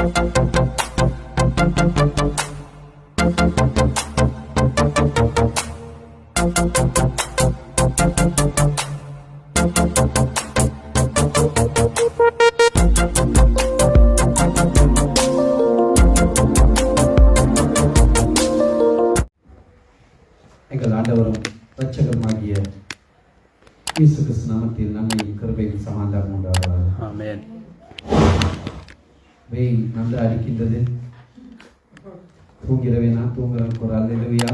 எங்கள் ஆண்டவரும் இரட்சகருமாகிய இயேசு கிறிஸ்து நாமத்தில் நன்மையும் கிருபையும் சமாதானம் உண்டாவதாக. ஆமென். வெயில் நன்றாக அடிக்கின்றது. தூங்கிறவே நான் தூங்குறேன் ஒரு அல்லேலூயா.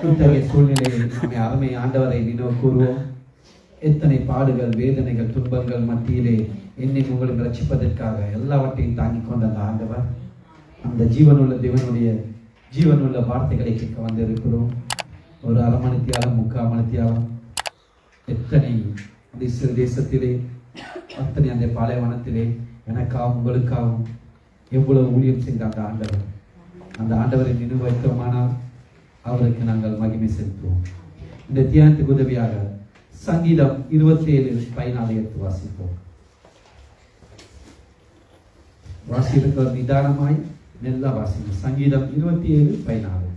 இத்தகைய சூழ்நிலையில் நம்மை அருமை ஆண்டவரை நினைவு கூறுவோம். எத்தனை பாடுகள், வேதனைகள், துன்பங்கள் மத்தியிலே என்னை உங்களை ரட்சிப்பதற்காக எல்லாவற்றையும் தாங்கிக் கொண்ட அந்த ஆண்டவர், அந்த ஜீவனுள்ள தேவனுடைய ஜீவனுள்ள வார்த்தைகளை கேட்க வந்திருக்கிறோம். ஒரு அரை மணித்தியாலம், 3/4 மணித்தியாலம் எத்தனை இஸ்ரேல் தேசத்திலே, அத்தனை அந்த பாலைவனத்திலே எனக்காகவும் உங்களுக்காகவும் எவ்வளவு ஊழியம் செய்த அந்த ஆண்டவரை நினைவு வைத்தோமானால் அவருக்கு நாங்கள் மகிமை செலுத்துவோம். இந்த தியானத்துக்கு உதவியாக சங்கீதம் 27:14 எடுத்து வாசிப்போம். வாசிக்கிறவர் நிதானமாய் நல்லா வாசிங்க. சங்கீதம் 27:14.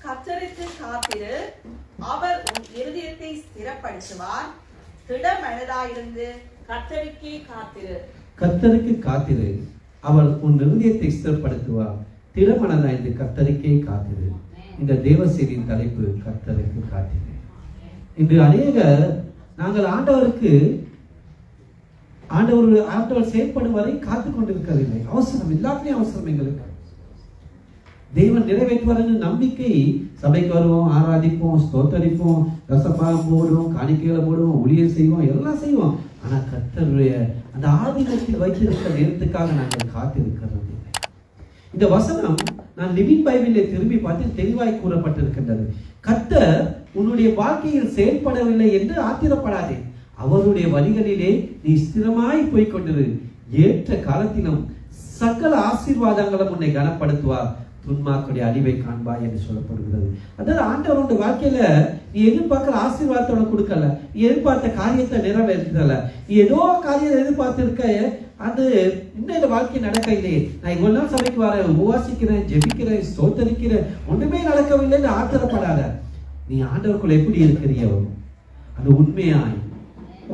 கர்த்தருக்கு காத்திரு, அவர் உன் இருதயத்தை ஸ்திரப்படுத்துவார். திடமனதாயிருந்து கர்த்தருக்கே காத்திரு. கர்த்தருக்கு காத்திரு, அவர் உன் இருதயத்தை ஸ்திரப்படுத்துவார். திடமனதாயிருந்து கர்த்தருக்கே காத்திரு. இந்த தேவசேரியின் தலைப்பு கர்த்தருக்கு காத்திரு. இன்று அநேகர் நாங்கள் ஆண்டவர் செயற்படும் வரை காத்து கொண்டிருக்கவில்லை. அவசரம், எல்லாத்துலயும் அவசரம். எங்களுக்கு தேவன் நிறைவேற்றுவார் நம்பிக்கை. சபைக்கு வருவோம், ஆராதிப்போம், ஸ்தோத்தரிப்போம், ரசபாகம் போடுவோம், காணிக்கைகளை போடுவோம், ஊழியம் செய்வோம், எல்லாம் செய்வோம். ஆனா கர்த்தருடைய அந்த ஆதீனத்தில் வைத்திருக்கிற நேரத்துக்காக நாங்கள் காத்திருக்கிறது. இந்த வசனம் நான் லிவிங் பைபிளில் திரும்பி பார்த்து தெளிவாய் கூறப்பட்டிருக்கின்றது. கர்த்தர் உன்னுடைய வாழ்க்கையில் செயல்படவில்லை என்று ஆத்திரப்படாதே. அவருடைய வழிகளிலே நீ ஸ்திரமாய் போய்கொண்டிரு. ஏற்ற காலத்திலும் சகல ஆசீர்வாதங்களும் உன்னை கனப்படுத்துவார். துன்மார்க்குடைய அழிவை காண்பாய் என்று சொல்லப்படுகிறது. அதாவது ஆண்டவருடைய வாழ்க்கையில நீ எதிர்பார்க்கிற ஆசீர்வாதத்தோட கொடுக்கல, நீ எதிர்பார்த்த காரியத்தை நிறைவேற்றல, நீ ஏதோ காரியத்தை எதிர்பார்த்திருக்க, அது இன்னும் இந்த வாழ்க்கை நடக்க இல்லையே. நான் இவ்வளவு நாள் சபைக்கு வரேன், உபவாசிக்கிறேன், ஜெபிக்கிறேன், ஸ்தோத்தரிக்கிறேன், ஒன்றுமே நடக்கவில்லைன்னு ஆத்திரப்படாத. நீ ஆண்டவருக்குள்ள எப்படி இருக்கிறியோ அது உண்மையாய்,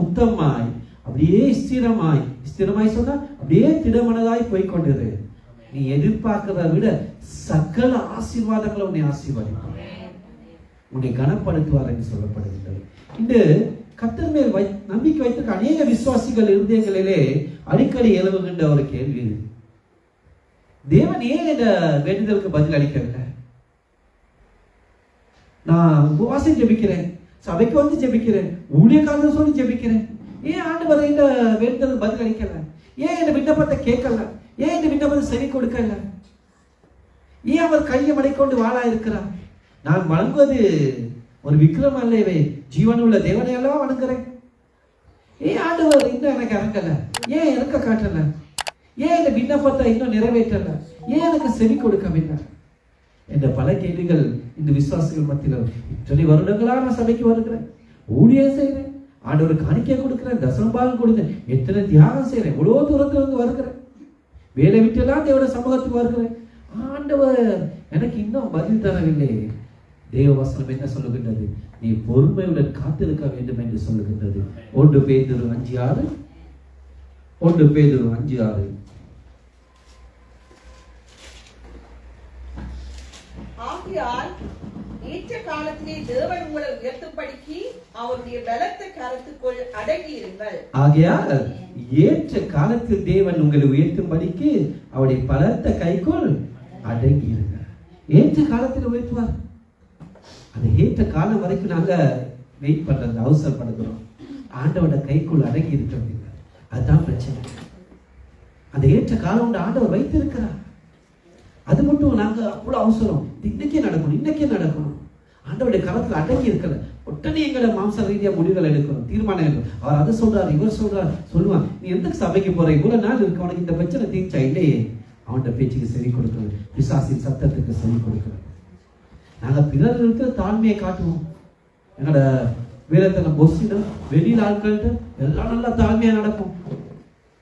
உத்தமாய், அப்படியே ஸ்திரமாய் சொன்னா அப்படியே திடமனதாய் போய்கொண்டிரு. நீ எதிர்பார்க்கிறத விட சகல ஆசீர்வாதங்களை உன்னை ஆசீர்வதிப்பார், உன்னை கனப்படுத்துவார் என்று சொல்லப்படுகின்றது. இந்த கர்த்தர் மேல் நம்பிக்கை வைத்திருக்க அநேக விசுவாசிகள் இருதயங்களிலே அடிக்கடி எழுவுகின்ற ஒரு கேள்வி, தேவன் ஏன் இந்த வேண்டுதலுக்கு பதில் அளிக்கவில்லை? நான் உபவாசம் ஜெபிக்கிறேன், சபைக்கு வந்து ஜெபிக்கிறேன், ஊழியக்காரர் சொல்லி ஜெபிக்கிறேன், ஏன் ஆண்டவர் இந்த வேண்டுதலுக்கு பதில் அளிக்கல? ஏன் இந்த விண்ணப்பத்தை கேட்கல? ஏன் இந்த விண்ணப்பத்தை செவி கொடுக்கல? ஏன் அவர் கையை மடைக்கொண்டு வாழா இருக்கிறார்? நான் வணங்குவது ஒரு விக்கிரம் அல்லவே, ஜீவனுள்ள தேவனை அல்லவா வணங்குறேன். ஏன் ஆண்டவர் இன்னும் எனக்கு இறங்கல? ஏன் இறக்க காட்டல? ஏன் இந்த விண்ணப்பத்தை இன்னும் நிறைவேற்றல? ஏன் எனக்கு செவி கொடுக்கவில்லை என்ற பல கேள்விகள் இந்த விசுவாசிகள் மத்தியில். இத்தனை வருடங்களா நான் சபைக்கு வருகிறேன், ஊழியம் செய்கிறேன், ஆண்டவர் காணிக்கை கொடுக்கிறேன், தசமபாகம் கொடுக்கிறேன், எத்தனை தியாகம் செய்கிறேன், இவ்வளோ தூரத்துல இருந்து வருகிறேன், வேலை விட்டுலாம் தேவட சமூகத்துக்கு வருகிறேன், ஆண்டவர் எனக்கு இன்னும் பதில் தரவில்லை. தேவ வசனம் என்ன சொல்லுகின்றது? நீ பொறுமையுடன் காத்திருக்க வேண்டும் என்று சொல்லுகின்றது. 1 பேதுரு 5:6. 1 பேதுரு 5:6. ஆகையால் ஏற்ற காலத்திலே தேவன் உங்களை உயர்த்தும்படிக்கு அவருடைய பலத்த கரத்துக்குள் அடங்கி இருங்கள். ஆகையால் ஏற்ற காலத்தில் தேவன் உங்களை உயர்த்தும்படிக்கு அவருடைய பலத்த கைக்குள் அடங்கி இருங்கள். ஏற்ற காலத்தில் உயர்த்துவார். அந்த ஏற்ற காலம் வரைக்கும் நாங்க வெயிட் பண்றது, அவசரப்படுகிறோம். ஆண்டவரோட கைக்குள் அடங்கி இருக்கிறது, அதுதான் பிரச்சனை. அந்த ஏற்ற காலம் ஆண்டவர் வைத்திருக்கிறார். அது மட்டும் நாங்க அவ்வளவு அவசரம், இன்னைக்கே நடக்கணும். ஆண்டவருடைய காலத்துல அடங்கி இருக்கல, உடனே எங்களை மாம்ச ரீதியா முடிவுகள் எடுக்கணும், தீர்மானம் எடுக்கணும். அவர் அதை சொல்றாரு, இவர் சொல்றாரு, சொல்லுவான். நீ எந்த சபைக்கு போற? இவ்வளவு நாள் இருக்கு, அவனுக்கு இந்த பிரச்சனை தீர்ச்சா இல்லையே. அவன்கிட்ட பேச்சுக்கு செவி கொடுக்கணும், பிசாசின் சத்தத்துக்கு செவி கொடுக்கணும். நாங்க பிறர் இருக்கிற தாழ்மையை காட்டுவோம். எங்களோட வேலைத்தன பொஸ்ஸிடம் வெளியில் ஆட்கள்கிட்ட எல்லாம் நல்லா தாழ்மையா நடக்கும்.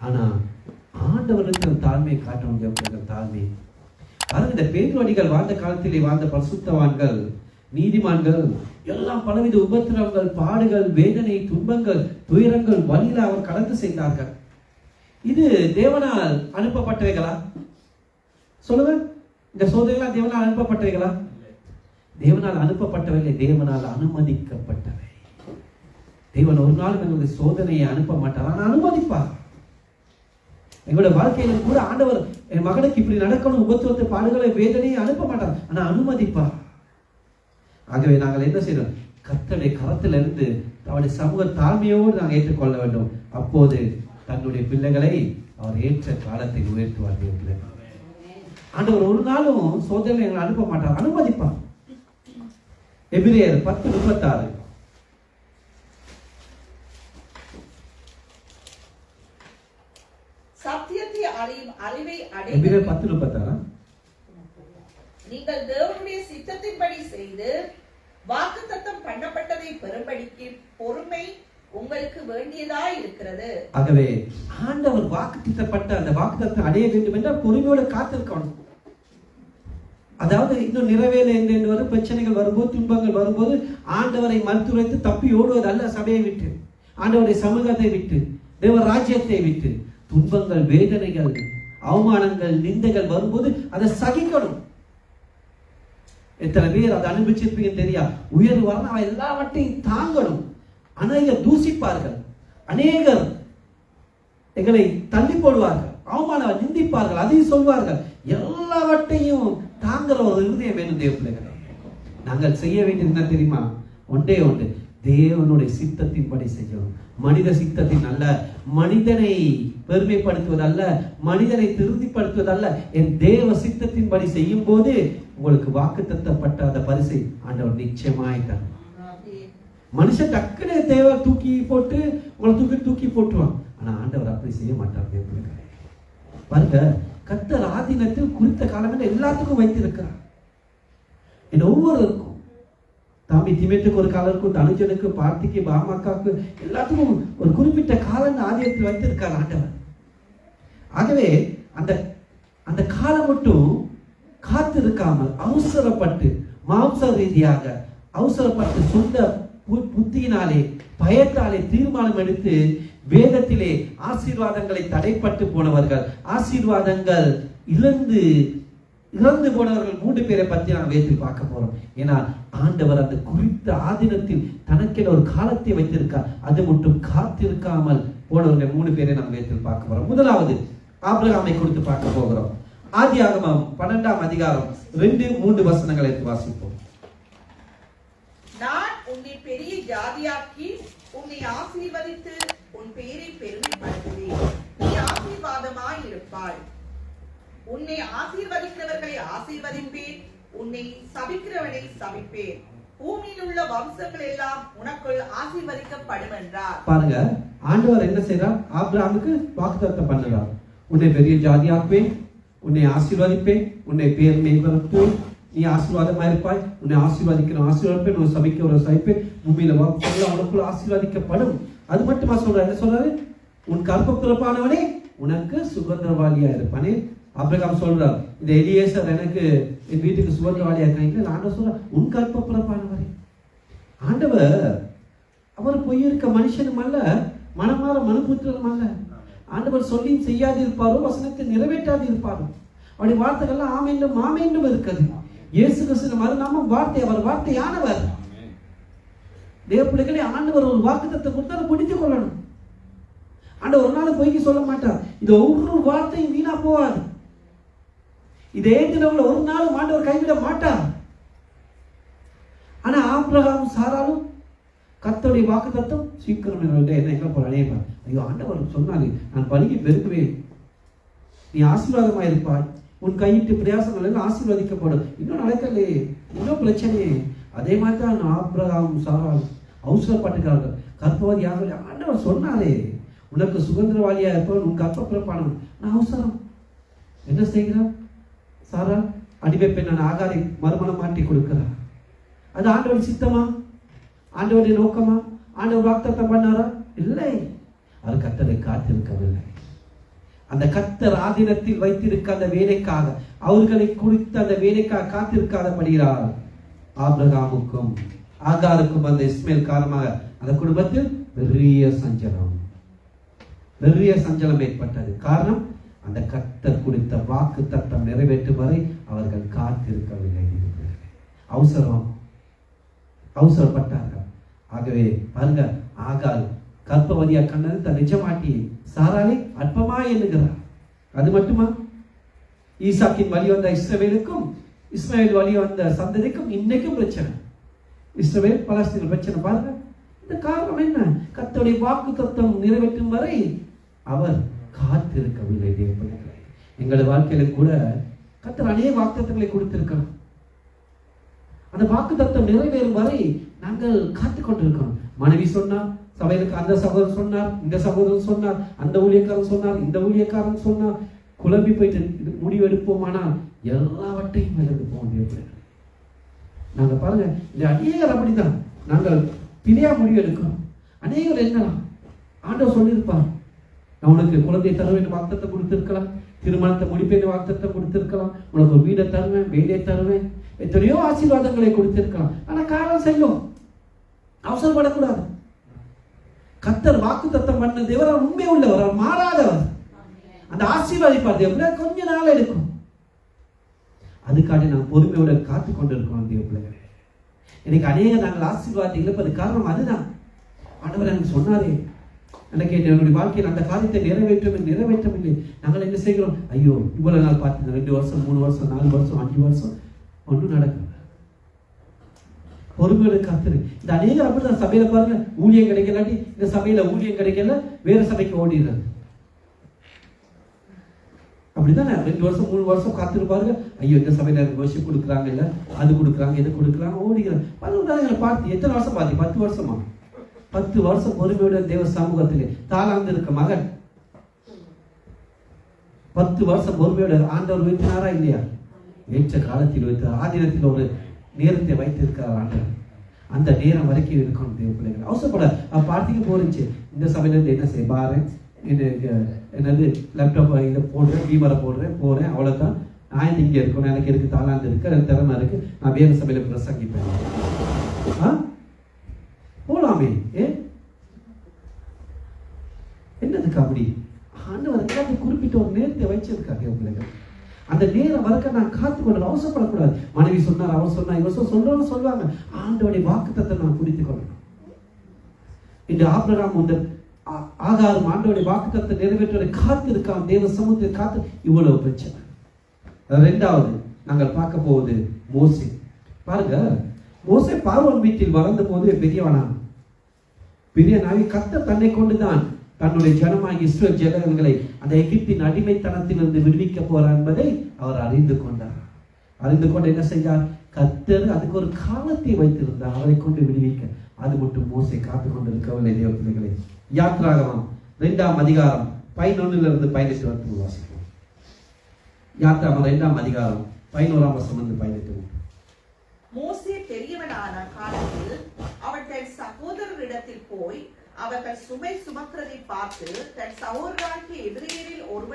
ஆனா ஆண்டவருக்கு தாழ்மையை காட்டணும். தாழ்மை பாருங்க, இந்த பேதுருவடிகள் வாழ்ந்த காலத்திலே வாழ்ந்த பரிசுத்தவான்கள், நீதிமான்கள் எல்லாம் பலவித உபத்திரவங்கள், பாடுகள், வேதனை, துன்பங்கள், துயரங்கள், வழியில அவர் கடந்து செய்தார்கள். இது தேவனால் அனுப்பப்பட்டவைகளா? சொல்லுங்க, இந்த சோதனைகளா தேவனால் அனுப்பப்பட்டவைகளா? தேவனால் அனுப்பப்பட்டவை, தேவனால் அனுமதிக்கப்பட்டவை. தேவன் ஒரு நாள் எங்களுடைய சோதனையை அனுப்ப மாட்டார், ஆனால் அனுமதிப்பார். எங்களுடைய வாழ்க்கையில கூட ஆண்டவர் என் மகனுக்கு இப்படி நடக்கணும், உபத்திரத்தை, பாடுகளை, வேதனையை அனுப்ப மாட்டார், ஆனா அனுமதிப்பார். ஆகவே நாங்கள் என்ன செய்யணும்? கர்த்தருடைய கரத்திலிருந்து அவருடைய சமூக தாழ்மையோடு நாங்கள் ஏற்றுக்கொள்ள வேண்டும். அப்போது தன்னுடைய பிள்ளைகளை அவர் ஏற்ற காலத்தில் உயர்த்துவார். ஆண்டவர் ஒரு நாளும் சோதனை எங்களை அனுப்ப மாட்டார், அனுமதிப்பார். எபிரேயர் 10:36. சத்தியத்தை அறியும் அறிவை எபிரேயர் 10:36. நீங்கள் தேவனுடைய சித்தத்தின்படி செய்து வாக்குத்தத்தம் பண்ணப்பட்டதை பெறும்படிக்கு பொறுமை உங்களுக்கு வேண்டியதாய் இருக்கிறது. ஆகவே ஆண்டவர் வாக்குத்தத்தப்பட்ட அந்த வாக்குத்தத்தம் அடைய வேண்டும் என்றால் பொறுமையோடு காத்திருக்கணும். அதாவது இன்னும் நிறைவேற என்று வரும் பிரச்சனைகள் வரும்போது, துன்பங்கள் வரும்போது ஆண்டவரை மறுத்துரைத்து தப்பி ஓடுவது அல்ல. சபையை விட்டு, ஆண்டவருடைய சமூகத்தை விட்டு, தேவ ராஜ்யத்தை விட்டு துன்பங்கள், வேதனைகள், அவமானங்கள், நிந்தைகள் வரும்போது அதை சகிக்கணும். எத்தனை பேர் அதை அனுபவிச்சிருப்பீங்க தெரியா? உயர்வு வரணும், எல்லாவற்றையும் தாங்கணும். அநேகர் தூசிப்பார்கள், அநேகர் எங்களை தள்ளி போடுவார்கள், அவமானம் நிந்திப்பார்கள், அதையும் சொல்வார்கள். எல்லாவற்றையும் தாங்குற ஒரு இருதயம் வேணும் தேவ பிள்ளைகளே. நாங்கள் செய்ய வேண்டியது என்ன தெரியுமா? ஒன்றே ஒன்று, தேவனுடைய சித்தத்தின்படி செய்யணும். மனித சித்தத்தின் அல்ல, மனிதனை பெருமைப்படுத்துவதல்ல, மனிதனை திருப்திப்படுத்துவதல்ல, என் தேவ சித்தத்தின்படி செய்யும் போது உங்களுக்கு வாக்குத்தத்தப்பட்ட அந்த பரிசை ஆண்டவர் நிச்சயமாய் தரும். மனுஷன் டக்குனு தேவை தூக்கி போட்டு உங்களை தூக்கி போட்டுவான். ஆனா ஆண்டவர் அப்படி செய்ய மாட்டார். பாருங்க, கர்த்தர் ஆதீனத்தில் குறித்த காலம் எல்லாத்துக்கும் வைத்திருக்கிறார். என் ஒவ்வொருவருக்கும், தாம்பி திமேத்துக்கு ஒரு காலம் இருக்கும், தனுஜனுக்கு, பார்த்திக்கு, பாமாக்காவுக்கு, எல்லாத்துக்கும் ஒரு குறிப்பிட்ட காலம் ஆதியத்தில் வைத்திருக்கார் ஆண்டவர். ஆகவே அந்த அந்த காலம் மட்டும் காத்திருக்காமல் அவசரப்பட்டு, மாம்ச ரீதியாக அவசரப்பட்டு, சொந்த புத்தியினாலே, பயத்தாலே தீர்மானம் எடுத்து வேதத்திலே ஆசீர்வாதங்களை தடைப்பட்டு போனவர்கள், ஆசீர்வாதங்கள் இழந்து போனவர்கள் 3 பேரை பற்றி நாம் வேதத்தில் பார்க்க போறோம். ஏன்னா ஆண்டவர் அந்த குறித்த ஆதீனத்தில் தனக்கென ஒரு காலத்தை வைத்திருக்கார். அது மட்டும் காத்திருக்காமல் போனவர்கள் 3 பேரை நாம் வேதத்தில் பார்க்க போறோம். முதலாவது ஆபிரகாமை குறித்து பார்க்க போகிறோம். ஆதியாகமம் 12ஆம் அதிகாரம் 2-3 வசனங்களை எடுத்து வாசிப்போம். நான் உன்னை பெரிய ஜாதியாக்கி உன்னை ஆசீர்வதித்து உன் பெயரை பெருமைப்படுத்துவேன். நீ ஆசீர்வாதமாய் இருப்பாய். உன்னை ஆசீர்வதிக்கிறவர்களை ஆசீர்வதிப்பேன், உன்னை சபிக்கிறவனை சபிப்பேன். பூமியில் உள்ள வம்சங்கள் எல்லாம் உனக்குள் ஆசீர்வதிக்கப்படும் என்றார். பாருங்க, ஆண்டவர் என்ன செய்றார்? ஆபிரகாமுக்கு வாக்குத்தத்தம் பண்ணுறார். உன்னை பெரிய ஜாதியாக்குவேன், உன்னை ஆசீர்வதிப்பேன், உன்னை பெருமைப்படுத்துவேன், நீ ஆசீர்வாதமா இருப்பாய், உன்னை ஆசீர்வதிப்பேன், உன்னை சபிப்பேன், பூமியில வம்சங்கள் உனக்குள் ஆசீர்வதிக்கப்படும். அது மட்டுமா சொல்றாரு? என்ன சொல்றாரு? உன் கற்ப பிறப்பானவனே உனக்கு சுகந்திரவாளியா இருப்பானே. ஆபிரகாம் சொல்றார், இந்த எலியேசர் எனக்கு என் வீட்டுக்கு சுகந்திரவாளியா இருக்காங்க. ஆண்டவர் சொல்றார், உன் கற்ப பிறப்பானவரே. ஆண்டவர் அவர் பொய்யிருக்க மனுஷனும் அல்ல, மனமாற மனுபுத்திரனும் அல்ல. ஆண்டவர் சொல்லி செய்யாது இருப்பாரோ, வசனத்தை நிறைவேற்றாது இருப்பாரோ. அவருடைய வார்த்தைகள்லாம் ஆமென்றும் ஆமென்றும் இருக்குது. இயேசு கிறிஸ்து மறுநாமம் வார்த்தை, அவர் வார்த்தையானவர். தேவ பிள்ளைகளே, ஆண்டவர் ஒரு வாக்குத்தத்தத்தை கொடுத்து அதை பிடித்துக் கொள்ளணும். ஆண்டவர் ஒரு நாள் பொய்க்கு சொல்ல மாட்டார். இது ஒவ்வொரு வார்த்தையும் வீணா போவாது. இதை ஏற்றினவங்களை ஒரு நாளும் ஆண்டவர் கைவிட மாட்டார். ஆனா ஆபிரகாம் சாராலும் கர்த்தருடைய வாக்குத்தத்தம் சீக்கிரம் என்ன எங்க போற அநேகர், ஐயோ ஆண்டவர் சொன்னாரு, நான் பலியை பெருக்குவேன், நீ ஆசீர்வாதமா இருப்பாய், உன் கையிட்டு பிரயாசங்கள் எல்லாம் ஆசீர்வதிக்கப்படும். இன்னும் நடக்கலையே, இன்னும் பிரச்சனையே. அதே மாதிரி தான் ஆபிரகாம் சாரால் அவசரப்பட்டுக்கிறார்கள். கர்ப்பவதியாக ஆண்டவர் சொன்னாரே, உனக்கு சுதந்திரவாளியா இருப்பவன் உன் கற்ப பிறப்பானவன். நான் அவசரம் என்ன செய்கிறான்? சாரா அடிமை பெண்ணான ஆகாரை மறுமணம் மாட்டி கொடுக்கிறார். அது ஆண்டவர் சித்தமா? ஆண்டவருடைய நோக்கமா? ஆண்டவர் வாக்குத்தத்தம் பண்ணாரா? இல்லை. அவர் கர்த்தரை காத்திருக்கவில்லை. அந்த கர்த்தர் ஆதீனத்தில் வைத்திருக்க அந்த வேலைக்காக, அவர்களை குறித்த அந்த வேலைக்காக காத்திருக்காதபடியால் ஆபிரகாமுக்கும் ஆகாருக்கும் அந்த இஸ்மேல் காரணமாக அந்த குடும்பத்தில் பெரிய சஞ்சலம் ஏற்பட்டது. காரணம், அந்த கர்த்தர் குறித்த வாக்கு தத்தம் நிறைவேற்றும் வரை அவர்கள் காத்திருக்கவில்லை. அவசரப்பட்டார்கள். ஆகவே பாருங்க, ஆகார் கர்ப்பவதியா கண்டது தன் நிஜமாட்டி சாராளை அற்பமா எண்ணுகிறார். அது மட்டுமா, ஈசாக்கின் வழி வந்த இஸ்ரவேலுக்கும் இஸ்மாயில் வழி வந்த சந்ததிக்கும் இன்னைக்கும் பிரச்சனை. இஸ்ரவேல் பலஸ்தீன் பிரச்சனை. பாருங்க, இந்த காரணம் என்ன? கர்த்தருடைய வாக்கு தத்தம் நிறைவேற்றும் வரை அவர் காத்திருக்கவில்லை. எங்களது வாழ்க்கையில கூட கர்த்தர் அநேக வாக்குத்தத்தங்களை கொடுத்திருக்கிறோம். அந்த வாக்கு தத்தம் நிறைவேறும் வரை நாங்கள் காத்துக் கொண்டிருக்கிறோம். மனைவி சொன்னார், சபையிலுக்கு அந்த சகோதரர் சொன்னார், இந்த சகோதரர் சொன்னார், அந்த ஊழியக்காரன் சொன்னார், இந்த ஊழியக்காரன் சொன்னார். குழம்பி போயிட்டு முடிவு எடுப்போமானால் எல்லாவற்றையும் இழந்து போக வேண்டிய நாங்க பாருங்க, இந்த அநேகர் அப்படித்தான். நாங்கள் பிழையா முடிவு எடுக்கிறோம். அநேகர் என்னலாம் ஆண்டவர் சொல்லியிருப்பார், நான் உனக்கு குழந்தையை தருவேன் வாக்குத்தத்தை கொடுத்திருக்கலாம், திருமணத்தை முடிப்பேன் வாக்குத்தத்தை கொடுத்திருக்கலாம், உனக்கு ஒரு வீடை தருவேன், வேலையை தருவேன், எத்தனையோ ஆசீர்வாதங்களை கொடுத்திருக்கலாம். ஆனா காலம் செல்லும், அவசரப்படக்கூடாது. கர்த்தர் வாக்கு தத்தம் பண்ண தேவர் உண்மை உள்ளவர், அவர் மாறாதவர். அந்த ஆசீர்வாதிப்பார் தேவ கொஞ்ச நாள் எடுக்கும். அதுக்காக நான் பொறுமையோட காத்து கொண்டிருக்கோம் தேவ பிள்ளைகளே. எனக்கு அநேக நாங்கள் ஆசீர்வாதத்தை இழப்பது காரணம் அதுதான். ஆண்டவர் எனக்கு சொன்னாரே, எனக்கு என்னுடைய வாழ்க்கையில் அந்த காரியத்தை நிறைவேற்றவில்லை. நாங்கள் என்ன செய்கிறோம்? ஐயோ, இவ்வளவு நாள் பார்த்து 2 வருஷம் 3 வருஷம் 4 வருஷம் 5 வருஷம் ஒன்றும் நடக்கும். பொறுமையோட காத்துரு. இந்த அநேகர் அப்படிதான். சபையில பாருங்க, ஊழியம் கிடைக்கலாட்டி, இந்த சபையில ஊழியம் கிடைக்கல, வேற சபைக்கு ஓடிடுறது. அப்படிதானே? 2 வருஷம் 3 வருஷம் காத்திருப்பாருங்க. ஐயோ, இந்த சபையில வருஷம் கொடுக்குறாங்க, இல்ல அது கொடுக்குறாங்க, இது கொடுக்குறாங்க, ஓடிக்கிறாங்க. பார்த்து எத்தனை வருஷம் பார்த்து? 10 வருஷமா? 10 வருஷம் பொறுமையோட தேவ சமூகத்திலே தாளாந்து இருக்க மகன் 10 வருஷம் பொறுமையோட ஆண்டவர் வைத்தினாரா இல்லையா? ஏற்ற காலத்தில் வைத்தார். ஆதீனத்தில் ஒரு நேரத்தை வைத்திருக்கிறார் ஆண்டவர். அந்த நேரம் வரைக்கும் இருக்கணும் தேவ பிள்ளைகள். அவசரப்பட பார்ட்டிக்கு போறீச்சு, இந்த சபையில இருந்து என்ன செய்ய பாரு, என்னது லேப்டாப் இதை போடுறேன், பீமரை போடுறேன், போறேன், அவ்வளவுதான். நான் இங்க இருக்கணும், எனக்கு இருக்கு தாளாந்து இருக்கு, எனக்கு திறமை இருக்கு, நான் வேறு சபையில பிரசங்கிப்பேன். போலாமே, என்னதுக்கு அப்படி? ஆண்டவர் குறிப்பிட்ட ஒரு நேரத்தை வச்சிருக்காங்க பிள்ளைகள். அந்த நேரம் வரைக்கும் நான் காத்து கொள்ள அவசரப்படக்கூடாது. மனைவி சொன்னார், அவர் சொன்னார், இவர் சொல்றவங்க சொல்லுவாங்க. ஆண்டவருடைய வாக்குத்தத்தை நான் குறித்துக் கொள்ளணும். இந்த ஆபிரகாம் ஆகாரும் ஆண்டவருடைய வாக்குத்தத்தை நிறைவேற்ற காத்து இருக்கான். தேவ சமூகத்தை காத்து இவ்வளவு பிரச்சனை. 2வது நாங்கள் பார்க்க போவது மோசே. பாருங்க, மோசே பார்வோன் வீட்டில் வளர்ந்த போது பெரிய நாவி கர்த்தர் தன்னை கொண்டுதான் தன்னுடைய ஜனமாகி இஸ்ரவேல் ஜனங்களை அந்த எகிப்தின் அடிமைத்தனத்திலிருந்து விடுவிக்க போறார் என்பதை அவர் அறிந்து கொண்டார். அறிந்து கொண்டு என்ன செய்தார்? கர்த்தர் அதுக்கு ஒரு காலத்தை வைத்திருந்தார் அவரை கொண்டு விடுவிக்க. அது மட்டும் மோசே காத்து கொண்டிருக்கவில்லை தேவ பிள்ளைகளே. யாத்ராகமம் 2ஆம் அதிகாரம் 11 18 வாசிப்போம். யாத்ராகமம் 2ஆம் அதிகாரம் 11ஆம் வசனம் 18. மோசே பெரியவனான காலத்தில் அவன் தன் சகோதரரிடத்தில் போய் அவர்கள் சுமை சுமக்கிறதை பார்த்து தன் சகோதரராகிய எதிரியரில் ஒரு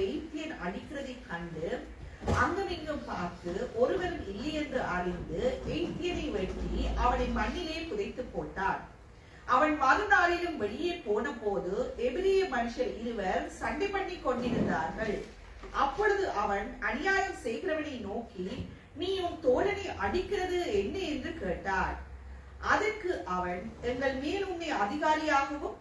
எகிப்தியன் அடிக்கிறதை கண்டு அங்கும் இங்கும் பார்த்து ஒருவன் இல்லை என்று அறிந்து எகிப்தியனை வெட்டி அவனை மண்ணிலே புதைத்து போட்டான். அவன் மறுநாளிலும் வெளியே போன போது எபிரிய மனுஷர் 2 சண்டை பண்ணி கொண்டிருந்தார்கள். அப்பொழுது அவன் அநியாயம் செய்கிறவனை நோக்கி, நீ உன் தோழனை அடிக்கிறது என்ன என்று கேட்டான். அதற்கு அவன், எங்கள் மேல் உன்னை அதிகாரியாகவும்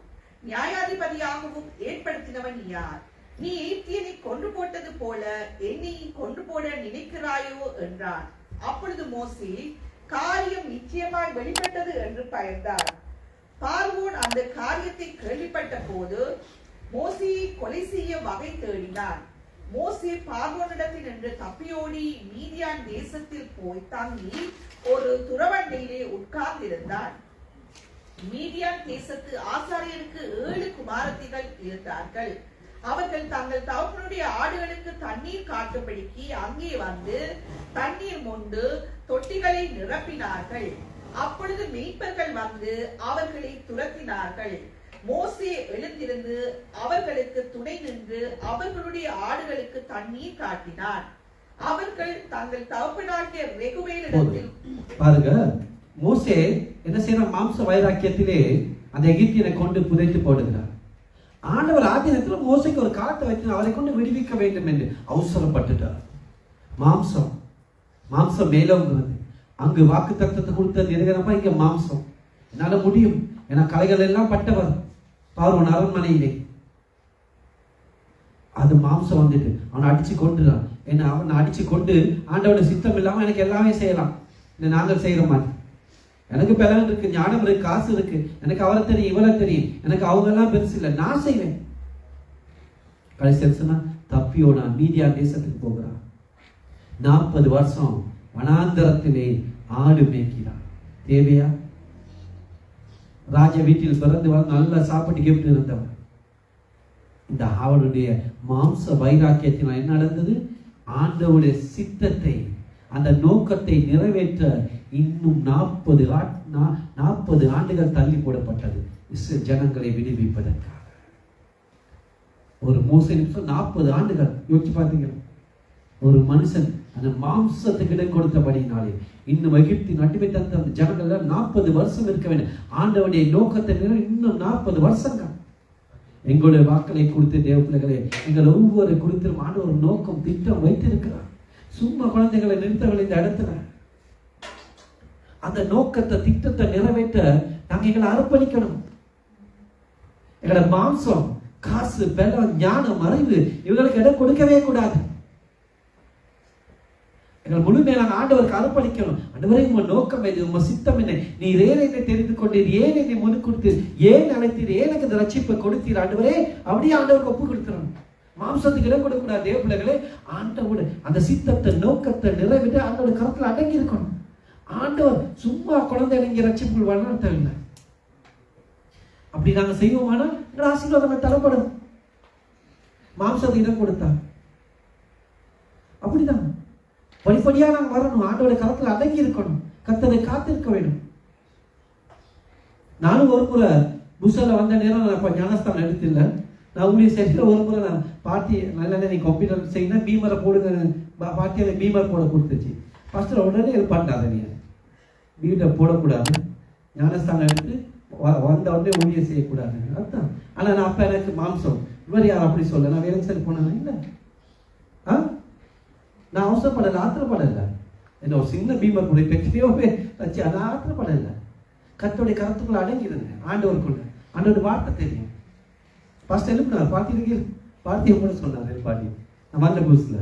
நியாயாதிபதியாகவும் ஏற்படுத்தினவன் யார்? நீ எகிப்தியனை கொன்று போட்டது போல என்னை கொன்று போட நினைக்கிறாயோ என்றான். அப்பொழுது மோசே, காரியம் நிச்சயமாய் வெளிப்பட்டது என்று பயந்தார். பார்வோன் அந்த காரியத்தை கேள்விப்பட்ட போது மோசேயை கொலை செய்ய வகை தேடினான். மோசே பார்வோனிடத்தில் நின்று தப்பியோடி மீதியான் தேசத்தில் போய் தங்கி ஒரு துறவண்டையிலே உட்கார்ந்திருந்தான். மீதியான் தேசத்து ஆசாரியருக்கு 7 குமாரத்திகள் இருந்தார்கள். அவர்கள் தங்கள் தகப்பனுடைய ஆடுகளுக்கு தண்ணீர் காட்டும்படிக்கு அங்கே வந்து தண்ணீர் மொண்டு தொட்டிகளை நிரப்பினார்கள். அப்பொழுது மேய்ப்பர்கள் வந்து அவர்களை துரத்தினார்கள். மோசே எழுந்திருந்து அவர்களுக்கு துணை நின்று அவர்களுடைய ஆடுகளுக்கு தண்ணீர் காட்டினான். அவர்கள் தங்கள் தகப்பனாகிய ரெகுவேலிடத்தில் பாருங்க, மோசே என்ன செய்யற? மாம்ச வைராக்கியத்திலே அந்த எகிப்தியனை கொண்டு புதைத்து போடுகிறார். ஆண்டவர் ஆதினத்தில் மோசைக்கு ஒரு காலத்தை வைத்து அவரை கொண்டு விடுவிக்க வேண்டும் என்று அவசரப்பட்டுட்டார். மாம்சம் மேலோங்கிறது. அங்கு வாக்கு தத்துவத்தை கொடுத்த நிறைவேறப்ப இங்க மாம்சம் என்னால முடியும். ஏன்னா கலைகள் எல்லாம் பட்டவர் பார்வன் அரண்மனையிலே. அது மாம்சம் வந்துட்டு அவனை அடிச்சு கொண்டுறான். ஏன்னா அவனை அடிச்சு கொண்டு ஆண்டவனோட சித்தம் இல்லாம எனக்கு எல்லாமே செய்யலாம். நாங்கள் செய்யற மாதிரி எனக்கு பலன் இருக்கு, ஞானம் இருக்கு, காசு இருக்கு, எனக்கு அவரை தெரியும், இவரை தெரியும், எனக்கு அவங்க எல்லாம் பெருசு இல்லை, நான் செய்வேன். கடைசி தப்பியோட மீதியா தேசத்துக்கு போகிறான். 40 வருஷம் வனாந்தரத்திலே ஆடு மேய்க்கிறான். தேவையா? ராஜ வீட்டில் பிறந்து நல்லா சாப்பிட்டு கேட்டு இருந்தவன். இந்த அவனுடைய மாம்ச வைராக்கியத்தினால் என்ன நடந்தது? ஆண்டவருடைய சித்தத்தை, அந்த நோக்கத்தை நிறைவேற்ற இன்னும் 40 ஆண்டுகள் தள்ளி போடப்பட்டது ஜனங்களை விடுவிப்பதற்காக. ஒரு மோசே 40 ஆண்டுகள் யோசிச்சு பார்த்தீங்க. ஒரு மனுஷன் அந்த மாம்சத்துக்கு இடம் கொடுத்தபடினாலே இன்னும் எகிப்தின் அடிமை தந்த ஜனங்கள் 40 வருஷம் இருக்க வேண்டும். ஆண்டவனுடைய நோக்கத்தை இன்னும் 40 வருஷங்கள். எங்களுடைய வாக்களை கொடுத்த தேவ பிள்ளைகளே, எங்கள் ஒவ்வொரு குறித்திலும் ஆண்டவர் ஒரு நோக்கம், திட்டம் வைத்திருக்கிறார். சும்மா குழந்தைகளை நிறுத்தவில்லை இந்த இடத்துல. அந்த நோக்கத்தை, திட்டத்தை நிறைவேற்ற நாங்க எங்களை அர்ப்பணிக்கணும். எங்களோட மாம்சம், காசு, பலம், ஞானம், அறிவு இவங்களுக்கு இடம் கொடுக்கவே கூடாது. எங்கள் முழுமையான ஆண்டவருக்கு அர்ப்பணிக்கணும். ஆண்டவரே, உங்க நோக்கம் எது? உங்க சித்தம் என்ன? நீர் ஏன் என்னை தெரிந்து கொண்டீர்? ஏன் என்னை முன்னு கொடுத்தீர்? ஏன் அழைத்தீர்? ஏன் எனக்கு இந்த ரட்சிப்பை கொடுத்தீர்? ஆண்டவரே, அப்படியே ஆண்டவருக்கு ஒப்பு கொடுத்துறோம். மாம்சத்துக்கு இடம் கொடுக்கூடாது. தேவ பிள்ளைகளே, ஆண்டவோட அந்த சித்தத்தை, நோக்கத்தை நிறைவேற்ற ஆண்டோட கருத்துல அடங்கி இருக்கணும். ஆண்டவர் சும்மா குழந்தை இங்கே ரட்சிப்புகள் வளர்த்தவில்லை. அப்படி நாங்க செய்வோமானா எங்கள் ஆசீர்வாதம் தரப்படும். மாம்சத்துக்கு இடம் கொடுத்தா அப்படிதான் படிப்படியா நாங்க வரணும். ஆண்டோட கருத்துல அடங்கி இருக்கணும். கர்த்தரை காத்திருக்க வேண்டும். நானும் ஒரு முறை புஷல வந்த நேரம் நான் ஞானஸ்தானம் எடுத்தில்லை. நான் உங்களுடைய செட்டில் ஒரு முறை நான் பாட்டி நல்ல நீ கம்ப்யூட்டர் செய்யணும், பீமரை போடுங்க, பாட்டியை பீமர் போட கொடுத்துச்சு. ஃபர்ஸ்ட் உடனே இது பண்ணாத, நீ வீட்டை போடக்கூடாது, ஞானஸ்தானம் எடுத்து வந்த உடனே ஊழிய செய்யக்கூடாது. அதுதான். ஆனால் நான் அப்போ எனக்கு மாம்சம், இவர் யார் அப்படி சொல்ல, நான் வேலை சரி போனேன் இல்லை. நான் அவசரப்படலை, ஆத்திரப்படலை. என்ன ஒரு சின்ன பீமர் கூட பெற்றியோ வச்சு அதை ஆத்திரப்படலை. கர்த்தருடைய கருத்துக்குள்ள அடங்கிடுங்க. ஆண்டவருக்குள்ள ஆண்டோட வார்த்தை தெரியும். ஃபர்ஸ்ட் எழுப்பினார் பார்த்தியை கூட சொன்னார் பாட்டி நான் வந்த புதுசுல.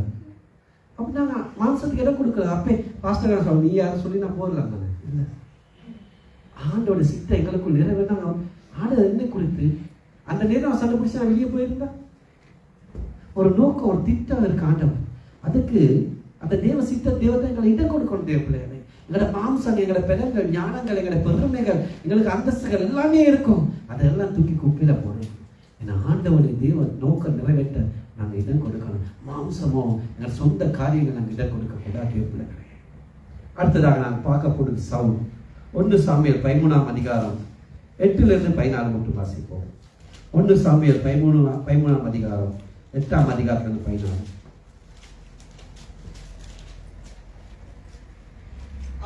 அப்படின்னா நான் மாம்சத்துக்கு இடம் கொடுக்குறது. அப்பே பாஸ்டர் சொல்ல நீ யாரும் சொல்லி நான் போடலாம். நான் இல்லை, ஆண்டோட சித்த எங்களுக்குள் நிறைவேறினா ஆண்டவர் என்ன குறித்து அந்த நேரம் சண்டை பிடிச்சி நான் வெளியே போயிருந்தா. ஒரு நோக்கம், ஒரு திட்டம் இருக்கு ஆண்டவர். அதுக்கு அந்த தேவ சித்த தேவத்தை எங்களை இடம் கொடுக்கணும். தேவ பிள்ளைகளை, எங்களோட மாம்சம், எங்களோட பெலங்கள், ஞானங்கள், எங்களோட பெருமைகள், எங்களுக்கு அந்தஸ்துகள் எல்லாமே இருக்கும். அதெல்லாம் தூக்கி குப்பையில போடணும். ஏன்னா ஆண்டவருடைய தேவ நோக்கம் நிறைவேற்ற நாங்கள் இடம் கொடுக்கணும். மாம்சமோ எங்கள் சொந்த காரியங்கள் நாங்கள் இடம் கொடுக்கக்கூடாது. தேவ பிள்ளைகளை, அடுத்ததாக நாங்கள் பார்க்க போடுறது சவுல். 1 சாமுவேல் 13ஆம் அதிகாரம் 8 14 மட்டும் வாசிப்போம். 1 சாமுவேல் 13ஆம் அதிகாரம் 8ஆம் அதிகாரத்திலிருந்து 14.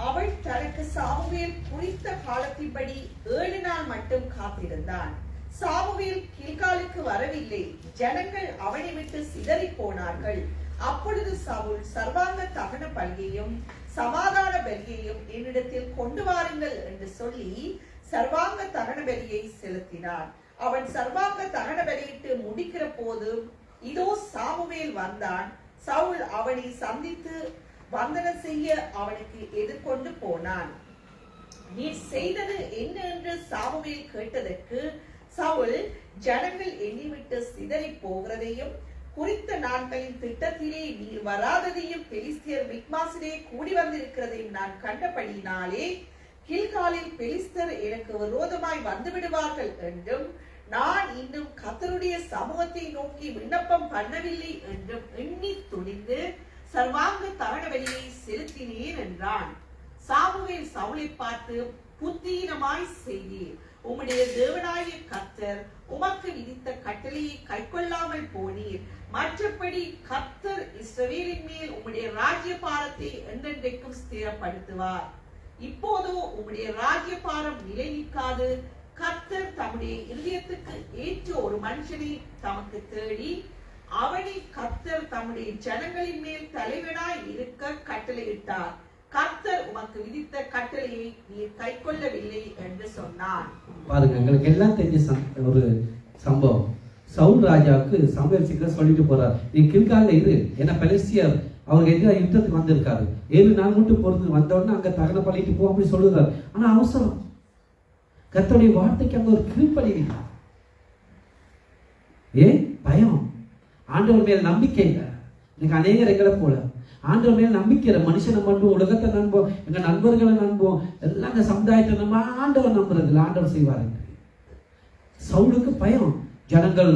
அவள் தனக்கு சாமுவேல் குறித்த காலத்தின்படி 7 நாள் மட்டும் காத்திருந்தான். சாமுவேல் கில்காலுக்கு வரவில்லை. ஜனங்கள் அவனை விட்டு சிதறி போனார்கள். அப்பொழுது சவுல் சர்வாங்க தகன பலியையும் சமாதான பலியையும் என்னிடத்தில் கொண்டு வாருங்கள் என்று சொல்லி சர்வாங்க தகன பலியை செலுத்தினான். அவன் சர்வாங்க தகன பலியிட்டு முடிக்கிற போது இதோ சாமுவேல் வந்தான். சவுல் அவனை சந்தித்து வந்தனம் செய்ய அவனுக்கு எதிர்கொண்டு போனான். நீ செய்தது என்ன என்று சாமுவேல் கேட்டதற்கு சவுல் ஜனங்கள் என்னை விட்டு சிதறி போகிறதையும் குறித்த நாட்களின் திட்டத்திலே நீர் வராததையும் பெலிஸ்தியர் மிக்மாசிலே கூடி வந்திருக்கிறதையும் நான் கண்டபடியினாலே கில்காலில் பெலிஸ்தர் எனக்கு விரோதமாய் வந்து விடுவார்கள் என்றும் நான் இன்னும் கர்த்தருடைய சமூகத்தை நோக்கி விண்ணப்பம் பண்ணவில்லை என்றும் எண்ணி துணிந்து சர்வாங்க தகன பலியை செலுத்தினேன் என்றான். சாமுவேல் சவுலை பார்த்து புத்தீனமாய் செய்தீர், உம்முடைய தேவனாகிய கர்த்தர் உமக்கு விதித்த கட்டளையை கைக்கொள்ளாமல் போனீர். மற்றபடி கர்த்தர் இஸ்ரவேலின் மேல் உம்முடைய ராஜ்யபாரத்தை என்றென்றைக்கும் ஸ்திரப்படுத்துவார். இப்போதோ உம்முடைய ராஜ்யபாரம் நிலை நிற்காது. கர்த்தர் தம்முடைய இருதயத்துக்கு ஏற்ற ஒரு மனுஷனை தமக்கு தேடி அவனை கர்த்தர் தம்முடைய ஜனங்களின் மேல் தலைவனாய் இருக்க கட்டளையிட்டார். கர்த்தர் உமக்கு விதித்த கட்டளையை நீர் கைக்கொள்ளவில்லை என்று சொன்னார். பாருங்க, எங்களுக்கு எல்லாம் தெரிஞ்ச ஒரு சம்பவம். சவுல் ராஜாவுக்கு சாமுவேல் சீக்கிரம் சொல்லிட்டு போறார், நீ கில்கால்ல இரு, ஏன்னா பெலிஸ்தியர் அவருக்கு எதிராக யுத்தத்துக்கு வந்திருக்காரு, 7 நாள் மட்டும் பொறுத்து வந்தோடனே அங்க தகன பண்ணிட்டு போ அப்படி சொல்லுறாரு. ஆனா அவசரம், கர்த்தருடைய வார்த்தைக்கு அங்க ஒரு கீழ்ப்படிவில்லை. ஏன்? பயம். ஆண்டவர் மேல் நம்பிக்கை இல்லை. இன்னைக்கு அநேகர் எங்களை போல ஆண்டவர் மேல் நம்பிக்கிற மனுஷனை நம்புவோம், உலகத்தை நம்புவோம், எங்க நண்பர்களை நம்புவோம், எல்லாம் இந்த சமுதாயத்தை நம்ம ஆண்டவர் நம்புறது இல்லை. ஆண்டவர் செய்வார். சவுலுக்கு பயம். ஜனங்கள்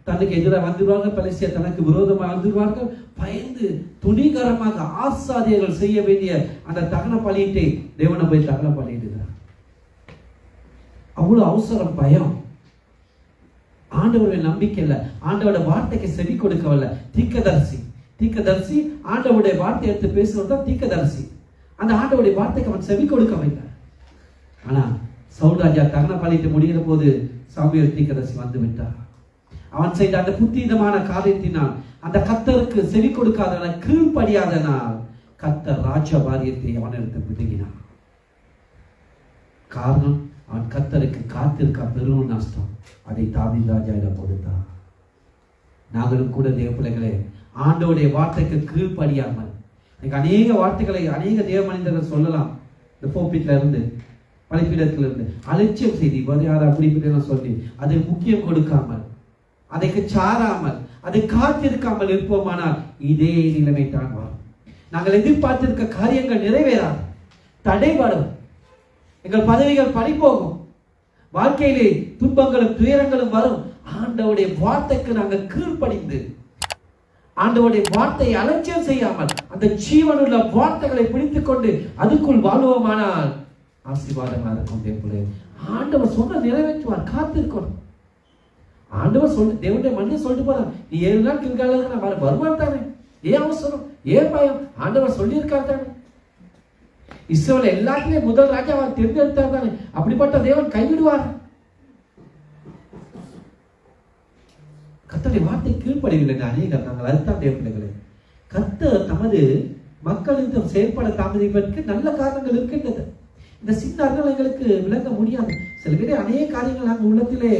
தனக்கு எதிராக வந்துடுவார்கள், பெலிஸ்தியர் தனக்கு விரோதமாக வந்துடுவார்கள். பயந்து துணிகரமாக ஆசாரியர்கள் செய்ய வேண்டிய அந்த தகன பலியிட்டை தேவனை போய் தகன பண்ணிடுகிறார். அவ்வளவு அவசரம், பயம். ஆண்டவருடைய நம்பிக்கை இல்லை, ஆண்டவருடைய வார்த்தைக்கு செவி கொடுக்கவில்லை. தீர்க்கதரிசி ஆண்டவருடைய வார்த்தை எடுத்து பேசுறது தான் தீர்க்கதரிசி. அந்த ஆண்டவருடைய வார்த்தைக்கு அவன் செவி கொடுக்கவில்லை. ஆனா சவுல் ராஜா தகன பலியிட்டு முடிகிற போது சாமுவேல் தீர்க்கதரிசி வந்து விட்டார். அவன் செய்த அந்த புத்தீதமான காரியத்தினால், அந்த கர்த்தருக்கு செவி கொடுக்காதனால், கீழ்ப்படியாதனால் கர்த்தர் ராஜ பாரியத்தை அவனிடத்தை பிடுங்கினான். காரணம், அவன் கர்த்தருக்கு காத்திருக்க பெரும் நஷ்டம். அதை தாவீது ராஜாவிடம் கொடுத்தார். நாங்களும் கூட தேவ பிள்ளைகளே, ஆண்டவருடைய வார்த்தைக்கு கீழ்ப்படியாமல் அநேக வார்த்தைகளை அநேக தேவ மனிதர்கள் சொல்லலாம். இந்த போப்பிட்ல இருந்து, பலிப்பீடத்துல இருந்து அலட்சியம் செய்தி யாரா குறிப்பிட்டு சொல்லி அதை முக்கியம் கொடுக்காமல், அதைக்கு சாராமல், அதை காத்திருக்காமல் இருப்போமானால் இதே நிலைமை தான் வரும். நாங்கள் எதிர்பார்த்திருக்க காரியங்கள் நிறைவேறாது, தடைபடும், எங்கள் பதவிகள் பறிபோகும், வாழ்க்கையிலே துன்பங்களும் துயரங்களும் வரும். ஆண்டவருடைய வார்த்தைக்கு நாங்கள் கீழ்ப்படிந்து, ஆண்டவருடைய வார்த்தையை அலட்சியம் செய்யாமல், அந்த ஜீவனுள்ள வார்த்தைகளை பிடித்துக் கொண்டு அதுக்குள் வாழ்வோமானால் ஆசீர்வாதமா இருக்கும். தேவனே, ஆண்டவர் சொன்ன நிறைவேற்றுவார். காத்திருக்கணும். ஆண்டவர் சொல்ல, தேவனுடைய மண்ணை சொல்லிட்டு போறார், நீ 7 நாள் கில்கால நான் வருவான் தானே, ஏன் அவசரம், ஏன் பயம்? ஆண்டவர் சொல்லியிருக்கார் தானே. இஸ்ரவேல் எல்லாத்திலே முதல் ராஜாவை தேர்ந்தெடுத்தார் தானே. அப்படிப்பட்ட தேவன் கைவிடுவார்? கர்த்தருடைய வார்த்தை கீழ்ப்படிவில்லை அநேகர். நாங்கள் அதுதான் தேவ பிள்ளைகளே, கர்த்தர் தமது மக்களிடம் செயற்பட தாமதிப்பதற்கு நல்ல காரணங்கள் இருக்கின்றது. இந்த சின்ன எங்களுக்கு விளங்க முடியாது. சில பேர் அநேக காரியங்கள் நாங்கள் உள்ளத்திலே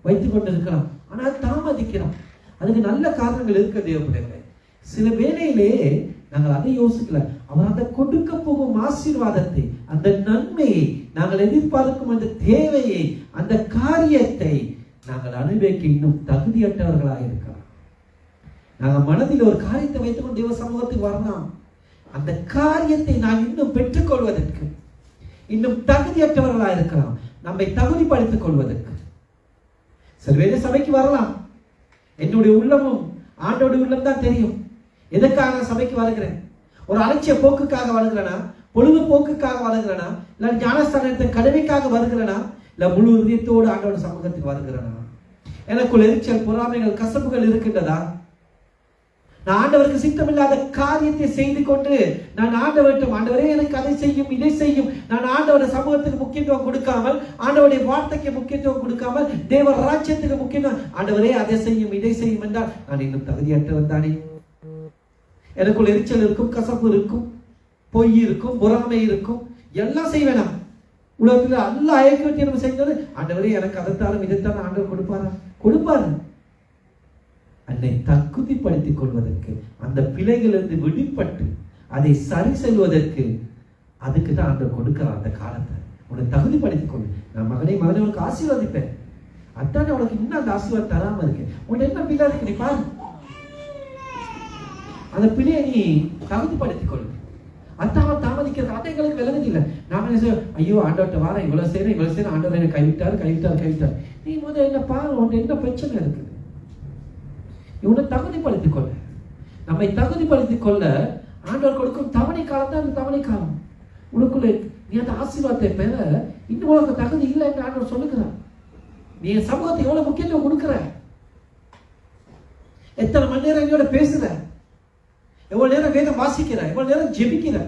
வைத்துக் கொண்டு இருக்கலாம், ஆனால் தாமதிக்கிறோம். அதுக்கு நல்ல காரணங்கள் இருக்க தேவ பிள்ளைகளே. சில வேளையிலே நாங்கள் அதை யோசிக்கல. அவர் அந்த கொடுக்க போகும் ஆசீர்வாதத்தை, அந்த நன்மையை, நாங்கள் எதிர்பார்க்கும் அந்த தேவையை, அந்த காரியத்தை நாங்கள் அனுபவிக்க இன்னும் தகுதியற்றவர்களாக இருக்கலாம். நாங்கள் மனதில் ஒரு காரியத்தை வைத்துக்கொண்டு தேவ சமூகத்துக்கு வரலாம். அந்த காரியத்தை நான் இன்னும் பெற்றுக்கொள்வதற்கு இன்னும் தகுதியற்றவர்களாக இருக்கலாம். நம்மை தகுதிப்படுத்திக் கொள்வதற்கு சில வேலை சபைக்கு வரலாம். என்னுடைய உள்ளமும் ஆண்டோடைய உள்ளம் தான் தெரியும். எதற்காக சபைக்கு வருகிறேன்? ஒரு அலட்சிய போக்குக்காக வருகிறேனா? பொழுதுபோக்குக்காக வருகிறேனா? இல்ல ஞானஸ்தானத்தின் கடமைக்காக வருகிறேனா? இல்ல முழு இதயத்தோடு ஆண்டோட சமூகத்துக்கு வருகிறேனா? எனக்குள் எரிச்சல், பொறாமைகள், கசப்புகள் இருக்கின்றதா? நான் ஆண்டவருக்கு சித்தமில்லாத காரியத்தை செய்து கொண்டு நான் ஆண்டவர்கிட்ட, ஆண்டவரே எனக்கு அதை செய்யும், இதை செய்யும், நான் ஆண்டவருடைய சமூகத்துக்கு முக்கியத்துவம் கொடுக்காமல், ஆண்டவருடைய வார்த்தைக்கு முக்கியத்துவம் கொடுக்காமல், தேவ ராஜ்யத்துக்கு முக்கியத்துவம், ஆண்டவரே அதை செய்யும், இதை செய்யும் என்றால் நான் இன்னும் தகுதியற்றவன் தானே. எனக்குள் எரிச்சல் இருக்கும், கசப்பு இருக்கும், பொய் இருக்கும், பொறாமை இருக்கும், எல்லாம் செய்வேனா? உலகத்துல எல்லா ஐக்கியத்தையும் நம்ம செய்தது, ஆண்டவரே எனக்கு அதைத்தாலும் இதைத்தான் ஆண்டவர் கொடுப்பாரா? கொடுப்பாரு. அதை தகுதிப்படுத்திக் கொள்வதற்கு, அந்த பிழைகளிலிருந்து விடுபட்டு அதை சரி செய்வதற்கு, அதுக்கு தான் ஆண்டவர் கொடுக்கிறார் அந்த காலத்தை. உன்னை தகுதிப்படுத்திக் கொள்ளு. நான் மகனை உனக்கு ஆசீர்வதிப்பேன். அதானே உனக்கு இன்னும் அந்த ஆசீர்வாதம் தராம இருக்கு. உன்னை என்ன பிள்ளை இருக்கு, நீ பாரு. அந்த பிள்ளையை நீ தகுதிப்படுத்திக் கொள்ளு. அத்தான் தாமதிக்கிற கதைகளுக்கு விலகுது இல்லை. நாம என்ன செய்ய, ஐயோ ஆண்டவர்கிட்ட வாரம், இவ்வளவு செய்யறேன், ஆண்டவர் என்ன கைவிட்டார். நீ முதல்ல என்ன பாரு, உன்னை என்ன பிரச்சனை இருக்குது. இவனை தகுதிப்படுத்திக் கொள்ள, நம்மை தகுதிப்படுத்திக் கொள்ள ஆண்டவர் கொடுக்கும் தவணை காலம் தான் அந்த தவணை காலம். உனக்குள்ள நீ அந்த ஆசீர்வாதத்தை பெற இன்னும் உனக்கு தகுதி இல்லை என்று ஆண்டவர் சொல்லுகிறார். நீ என் சமூகத்தை எவ்வளவு முக்கியத்துவம் கொடுக்கிற, எத்தனை மணி நேரம் என்னோட பேசுற, எவ்வளவு நேரம் வேதம் வாசிக்கிற, எவ்வளவு நேரம் ஜெபிக்கிற.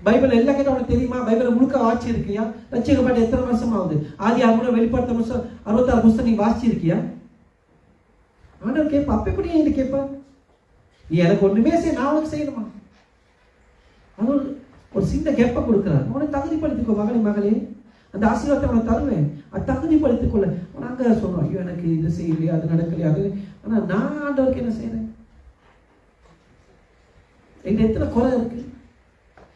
பைபிள் எல்லாம் கேட்ட உனக்கு தெரியுமா? பைபிளை முழுக்க வாசி இருக்கியா? ரட்சிக்கப்பட்ட எத்தனை வருஷம் ஆகுது? ஆதி ஆகணும் வெளிப்படுத்த வருஷம் 66 புத்தகம் நீ வாசிச்சு இருக்கியா? ஆண்டவர் கேட்பா, அப்ப எப்படி நீ கேட்ப? நீ எனக்கு ஒண்ணுமே செய்ய, நான் உனக்கு செய்யணுமா? அது ஒரு சின்ன கேப்ப கொடுக்கிறார். உனக்கு தகுதிப்படுத்திக்கோ மகளே, மகளே, அந்த ஆசீர்வாதத்தை அவனை தருவேன், அது தகுதிப்படுத்திக் கொள்ள. நாங்க சொல்றோம், ஐயோ எனக்கு இது செய்யலையா, அது நடக்கலையா, அது. ஆனா நான் ஆண்டவருக்கு என்ன செய்யறேன்? எங்க எத்தனை குறை இருக்கு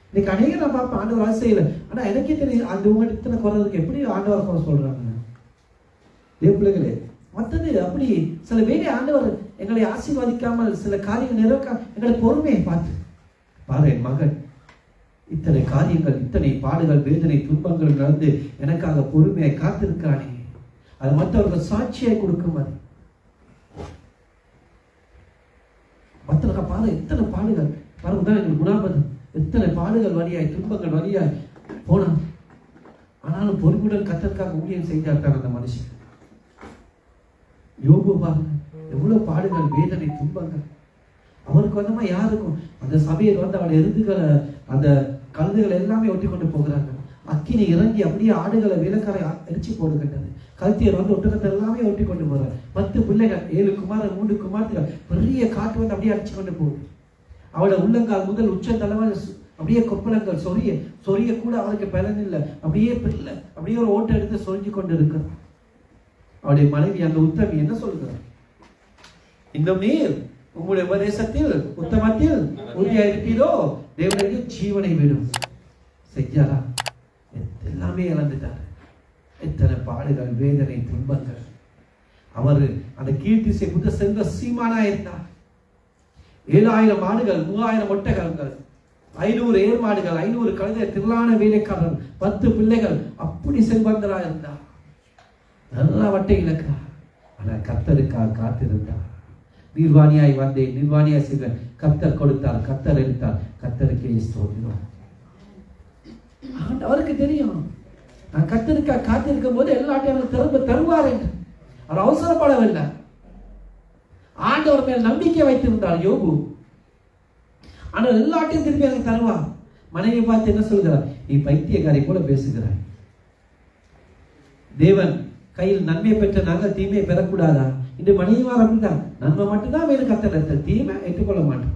இன்னைக்கு அநேக நான் பார்ப்பேன், ஆண்டவர் அது செய்யல. ஆனா எனக்கே தெரியும் அந்த உங்கள்கிட்ட இத்தனை குறை இருக்கு. எப்படி ஆண்டவர் குறை சொல்றாங்க தேவ பிள்ளைகளே? மற்றது அப்படி சில வேலை ஆண்டவர் எங்களை ஆசீர்வதிக்காமல் சில காரியங்கள் நிறைவேற்ற எங்களை பொறுமையை பார்த்து பாரு, என் மகன் இத்தனை காரியங்கள், இத்தனை பாடுகள், வேதனை, துன்பங்கள் நடந்து எனக்காக பொறுமையை காத்திருக்கானே, அது மற்றவர்கள் சாட்சியை கொடுக்கும். அது மற்றவங்க பாரு எத்தனை பாடுகள் பாருங்கதான் எங்களுக்கு குணாபதம், எத்தனை பாடுகள் வழியாய் துன்பங்கள் வழியாய் போனா, ஆனாலும் பொறுப்புடன் கர்த்தருக்காக ஊழியம் செய்தார் அந்த மனுஷன். யோபு பாருங்க, எவ்வளவு பாடுகள், வேதனை, துன்பங்கள். அவருக்கு வந்தமா யாருக்கும் அந்த சபையில் வந்து அவருடைய எருதுகளை, அந்த கழுதுகளை எல்லாமே ஒட்டி கொண்டு போகிறாங்க. அக்கினி இறங்கி அப்படியே ஆடுகளை விலக்கரை எரிச்சு போடுகின்றது. கழுத்தியர் வந்து ஒட்டுக்கத்தை எல்லாமே ஒட்டி கொண்டு போறார். 10 பிள்ளைகள், 7 குமாரர், 3 குமாரர்கள், பெரிய காற்று வந்து அப்படியே அடிச்சு கொண்டு போகுது. அவளோட உள்ளங்கால் முதல் உச்ச தலைவர் அப்படியே கொப்பளங்கள் சொரிய கூட அவளுக்கு பலன் இல்லை. அப்படியே பிள்ளை அப்படியே ஒரு ஓட்டை எடுத்து சொரிஞ்சு கொண்டு இருக்கிறார். அவருடைய மனைவி அந்த உத்தமி என்ன சொல்கிறார்? இந்த நீர் உங்களுடைய உபதேசத்தில் உத்தமத்தில் உறுதியா இருப்பீரோ, தேவனுக்கு ஜீவனை விடும். செஞ்சாரா? எல்லாமே இழந்துட்டார். எத்தனை பாடுகள், வேதனை, துன்பங்கள். அவர் அந்த கீர்த்திசை புத்த செல்வ சீமானா இருந்தார். 7000 ஆடுகள், 3000 ஒட்டகங்கள், 500 ஏர் மாடுகள், 500 கழுதை, திரளான வேலைக்காரர்கள், 10 பிள்ளைகள். அப்படி செல்வந்தரா இருந்தார். நல்லா வட்டை இழக்கிறார். ஆனா கர்த்தருக்காக காத்திருந்தார். நிர்வாணியாய் வந்தேன், நிர்வாணியாய் செய்வேன், கர்த்தர் கொடுத்தார், கர்த்தர் எடுத்தார், கர்த்தருக்கே ஸ்தோத்திரம். அவருக்கு தெரியும் நான் கர்த்தருக்காக காத்திருக்கும் போது எல்லாத்தையும் திரும்ப தருவார் என்று. அவர் அவசரப்படவில்லை. ஆண்டவர் மேல் நம்பிக்கை வைத்திருந்தார் யோபு. ஆனால் எல்லாத்தையும் திரும்பி எனக்கு தருவார். மனைவி பார்த்து என்ன சொல்கிறார்? நீ பைத்தியக்காரை போல பேசுகிறாய். தேவன் கையில் நன்மை பெற்ற நாங்கள் தீமையை பெறக்கூடாதா? இந்த மனைவிமார் அப்படிதான், நன்மை மட்டும்தான் வேணும், கர்த்தர் தீமை ஏற்றுக்கொள்ள மாட்டோம்.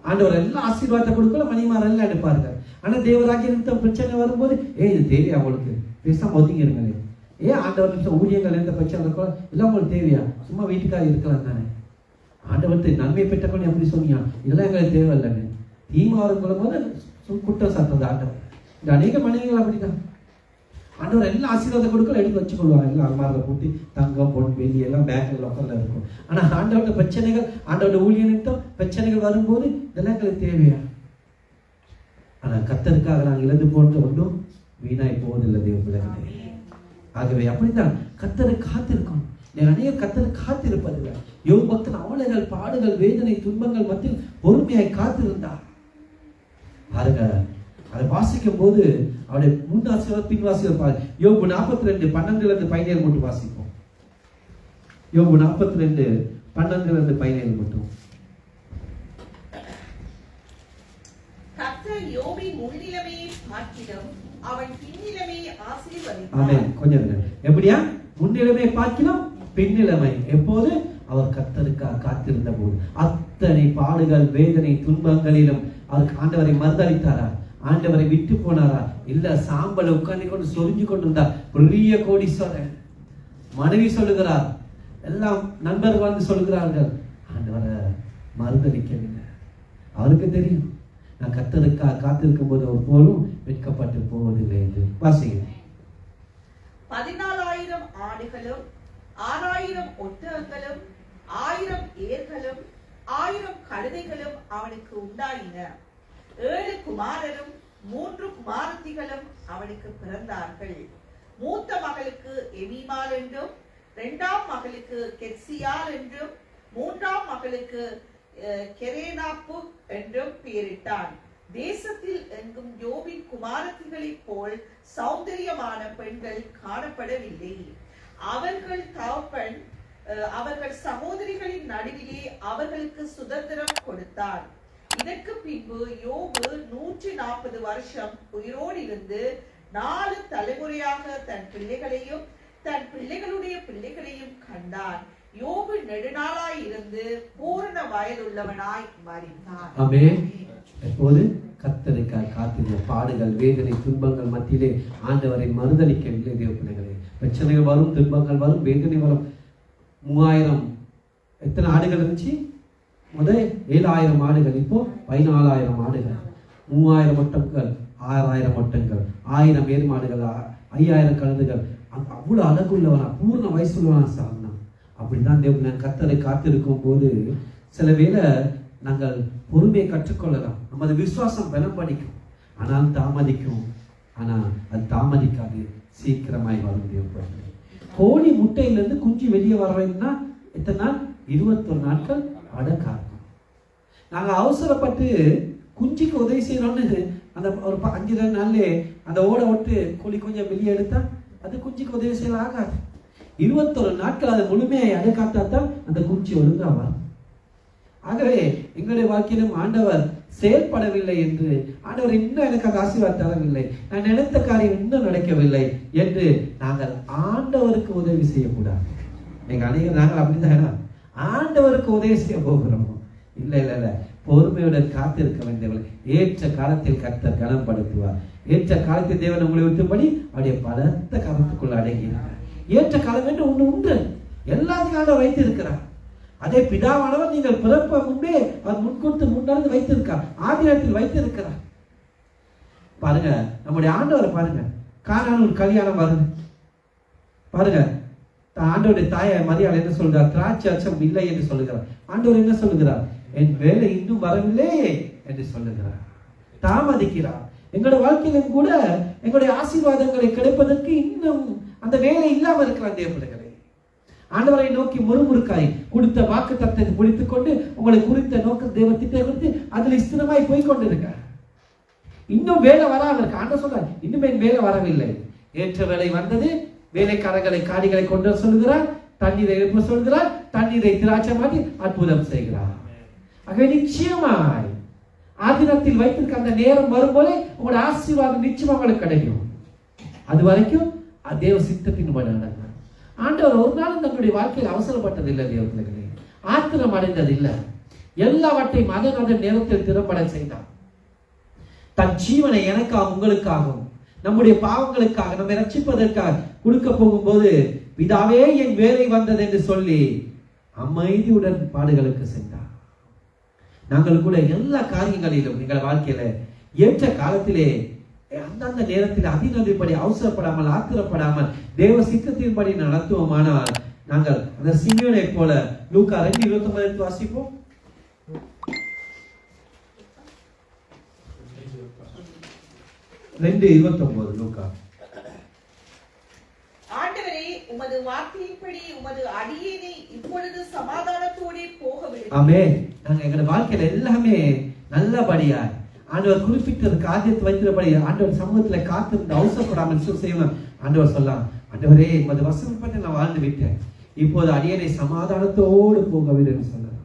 ஆண்டவர் எல்லாம் ஆசீர்வாதத்தை கொடுக்கல, மனைவிமார் எல்லாம் எடுப்பார்கள். ஆனா தேவராஜ்ய நிமித்தம் பிரச்சனை வரும்போது, இது தேவையா உங்களுக்கு? பேசாம ஒதுங்கிருங்களே. ஆண்டவர் நிமிஷம் ஊழியங்கள் எந்த பிரச்சனை இருக்கோ எல்லாம் உங்களுக்கு தேவையா? சும்மா வீட்டுக்காக இருக்கலாம் தானே. ஆண்டவர் நன்மை பெற்றவங்க எப்படி சொன்னீங்க? இதெல்லாம் எங்களுக்கு தேவை இல்லைன்னு தீமா வரும் போது குற்றம் சாட்டுறது ஆண்டவர். இந்த அநேக மனைவிகள் அப்படிதான். ஆண்டவர் எல்லாம் ஆசீர்வாதம் கொடுக்கல, எடுத்து வச்சுக்கொள்வாங்க. எல்லாம் அல்மாரில் பூட்டி தங்கம், பொன், வெள்ளி எல்லாம் பேங்க்ல லோக்கல்ல இருக்கும். ஆனா ஆண்டவரோட பிரச்சனைகள், ஆண்டவரோட ஊழிய நிமித்தம் பிரச்சனைகள் வரும்போது இதெல்லாம் எங்களுக்கு தேவையா? ஆனா கர்த்தருக்காக நாங்கள் இழந்து போன்ற ஒன்றும் வீணாய் போவதில்லை தேவ பிள்ளைகளே. ஆகவே அப்படித்தான் கர்த்தரை காத்திருக்கணும். அநேக கர்த்தரை காத்திருப்பதில்லை. யோபு பக்தன் அவலைகள், பாடுகள், வேதனை, துன்பங்கள் மத்தியில் பொறுமையாய் காத்திருந்தார். பாருங்க, அதை வாசிக்கும் போது அவருடைய முன்னாசிரியர் பின்வாசியர் பாருங்க. யோபு 42 12-17 மட்டும் வாசிப்போம். யோபு 42 12-17 மட்டும். கர்த்தர் யோபின் முன்னிலைமையை பார்க்கிலும் அவன் பின்னிலைமையை ஆசீர்வதித்தார். ஆமென். கொஞ்சம் எப்படியா? முன்னிலைமை பார்க்கிலும் பின்னிலைமை. எப்போது? அவர் கர்த்தருக்காக காத்திருந்த போது. அத்தனை பாடுகள், வேதனை, துன்பங்களிலும் அவருக்கு ஆண்டவரை மறுதளித்தாரா? ஆண்டவரை விட்டு போனாரா? இல்ல, சாம்பலை உட்கார்ந்து கொண்டு சொரிஞ்சு கொண்டிருந்தார். பெரிய கோடீஸ்வரன். மனைவி சொல்லுகிறார், எல்லாம் நண்பர்கள் வந்து சொல்லுகிறார்கள், ஆண்டவரை மறுதளிக்கவில்லை. அவருக்கு தெரியும், நான் கர்த்தருக்காக காத்திருக்கும் போது ஒரு போலும் வெட்கப்பட்டு போவதில்லை என்று. வாசிக்கிறேன். 14,000 ஆடுகளும் 6,000 ஒட்டகங்களும் 1000 ஏர்களும் 1000 கழுதைகளும் அவனுக்கு உண்டாயின. 7 குமாரரும் 3 குமாரத்திகளும் அவனுக்கு பிறந்தார்கள். மூத்த மகளுக்கு எமீமாள் என்றும், 2ஆம் மகளுக்கு கெத்சியால் என்றும், 3ஆம் மகளுக்கு கெரேனாப்பு என்றும் பெயரிட்டான். தேசத்தில் எங்கும் யோபின் குமாரத்திகளைப் போல் சௌந்தரியமான பெண்கள் காணப்படவில்லை. அவர்கள் சகோதரிகளின் நடுவிலே அவர்களுக்கு சுதந்திரம் கொடுத்தார். இதற்கு பின்பு யோபு 140 வருஷம் உயிரோடு இருந்து 4 தலைமுறையாக தன் பிள்ளைகளையும் தன் பிள்ளைகளுடைய பிள்ளைகளையும் கண்டான். யோபு நெடுநாளாய் இருந்து பூரண வயதுள்ளவனாய் மரித்தார். ஆமென். எப்போது கர்த்தருக்காக காத்திருந்த பாடுகள், வேதனை, துன்பங்கள் மத்தியிலே ஆண்டவரை மறுதலிக்கவில்லை. தேவ பிள்ளைகளே, பிரச்சனைகள் வரும், துன்பங்கள் வரும், வேதனை வரும். 3000 எத்தனை ஆடுகள் இருந்துச்சு? முதல் 7000 ஆடுகள், இப்போ 14000 ஆடுகள், 3000 ஒட்டங்கள், 6000 ஒட்டங்கள், 1000 ஏர்மாடுகள், 5000 கழுதுகள். அவ்வளவு அழகுள்ளவனா, பூர்ண வயசுள்ளவனா சார்ந்தான். அப்படிதான் தேவன் கர்த்தரை காத்திருக்கும் போது சில வேளை நாங்கள் பொறுமையை கற்றுக்கொள்ளலாம். நமது விசுவாசம் பலம் படிக்கும், ஆனால் தாமதிக்கும். ஆனால் அது தாமதிக்காது, சீக்கிரமாய் வரும். தேவன் கோழி முட்டையிலிருந்து குஞ்சு வெளியே வரவேன்னா எத்தனை நாள்? 21 நாட்கள் அடக்காக்கும். நாங்க அவசரப்பட்டு குஞ்சுக்கு உதவி செய்யறோம்னு அந்த ஒரு 5 நாள்ல அந்த ஓட விட்டு கோழி கொஞ்சம் வெளியே எடுத்தா அது குஞ்சுக்கு உதவி செய்யல ஆகாது. 21 நாட்கள் அதை முழுமையை அடக்காத்தான் அந்த குஞ்சு ஒழுங்கா வரும். ஆகவே எங்களுடைய வாழ்க்கையிலும் ஆண்டவர் செயல்படவில்லை என்று, ஆண்டவர் இன்னும் எனக்கு அந்த ஆசீர்வாதம் தரவில்லை, நான் நினைத்த காரியம் இன்னும் நடக்கவில்லை என்று நாங்கள் ஆண்டவருக்கு உதவி செய்யக்கூடாது. நீங்க அநேகர் நாங்கள் அப்படிதான் ஆண்டவருக்கு உதவி செய்ய போகிறோம். இல்லை இல்லை இல்லை, பொறுமையுடன் காத்திருக்க வேண்டியவர்கள். ஏற்ற காலத்தில் கர்த்தர் கனப்படுத்துவார். ஏற்ற காலத்தில் தேவன் உங்களை விட்டுபடி அவருடைய பலத்த கருத்துக்குள்ள அடங்கினார். ஏற்ற காலம் என்று ஒன்று உண்டு, எல்லாத்தையும் ஆண்டவர் வைத்திருக்கிறார். அதே பிதாவானவர் நீங்கள் பிறப்ப முன்பே அவர் முன்கூர்த்து முன்னாடி வைத்திருக்கார், ஆதிரத்தில் வைத்திருக்கிறார். பாருங்க, நம்முடைய ஆண்டவரை பாருங்க. கானான் ஒரு கல்யாணம் வருது பாருங்க. ஆண்டவருடைய தாயை மரியாதை என்ன சொல்கிறார்? திராட்சை அச்சம் இல்லை என்று சொல்லுகிறார். ஆண்டவர் என்ன சொல்லுகிறார்? என் வேலை இன்னும் வரவில்லை என்று சொல்லுகிறார். தாமதிக்கிறார். எங்களுடைய வாழ்க்கையிலும் கூட எங்களுடைய ஆசீர்வாதங்களை கிடைப்பதற்கு இன்னும் அந்த வேலை இல்லாம இருக்கிறார். தேவர்களே, ஆண்டவரை நோக்கி முறுமுறுக்காய் கொடுத்த வாக்கு தத்தத்தை முடித்துக் கொண்டு உங்களை குறித்த நோக்க தேவ திட்டத்தை கொடுத்து அதில் ஸ்திரமாய் போய்கொண்டிருக்க. இன்னும் வேலை வராமல் இருக்க. ஆண்டவர் சொல்றார், இன்னும் என் வேலை வரவில்லை. ஏற்ற வேலை வந்தது. வேலைக்காரர்களை காடிகளை கொண்டு சொல்லுகிறார், தண்ணீரை எழுப்ப சொல்கிறார், தண்ணீரை திராட்சை மாட்டி அற்புதம் செய்கிறார். ஆகவே நிச்சயமாய் ஆதினத்தில் வைத்திருக்க அந்த நேரம் வரும்போதே உங்களோட ஆசீர்வாதம் நிச்சயமா உங்களுக்கு கிடைக்கும். அது வரைக்கும் தேவ சித்தத்தின் படி நடக்கும். ஆண்டவர் ஒரு நாளும் தன்னுடைய வாழ்க்கையில் அவசரப்பட்டது இல்லை. தேவர்களே, ஆத்திரம் அடைந்தது இல்லை. எல்லாவற்றையும் அதன் நேரத்தில் திறம்பட செய்தார். தன் ஜீவனை எனக்காக உங்களுக்காகவும் நம்முடைய பாவங்களுக்காக நம்மை ரட்சிப்பதற்காக கொடுக்க போகும்போது பிதாவே என் வேலை வந்தது என்று சொல்லி அமைதியுடன் பாடுகளுக்கு சென்றார். நாங்கள் கூட எல்லா காரியங்களிலும் எங்கள் வாழ்க்கையில ஏற்ற காலத்திலே அந்தந்த நேரத்தில் அதினதிப்படி அவசரப்படாமல் ஆத்திரப்படாமல் தேவ சித்தத்தின்படி நடத்துவோமானால் நாங்கள் அந்த சிமியோனை போல லூக்கா 2:29 வாசிப்போம். 2:29 லூக்கா. ஆண்டவரே, உமது வார்த்தையின்படி உமது அடியேனை இப்பொழுது சமாதானத்தோடே போக விடுங்கள். ஆமென். நாங்க எங்க வாழ்க்கையில எல்லாமே நல்லபடியா ஆண்டவர் குறிப்பிட்ட காரியத்தை வைத்திருப்படி ஆண்டவர் சமூகத்துல காத்திருந்து அவசரப்படாமல் செய்யணும். ஆண்டவர் சொல்லலாம், ஆண்டவரே உமது வசனப்பட்டு நான் வாழ்ந்து விட்டேன், இப்போது அடியனை சமாதானத்தோடு போகவில்லை என்று சொல்லலாம்.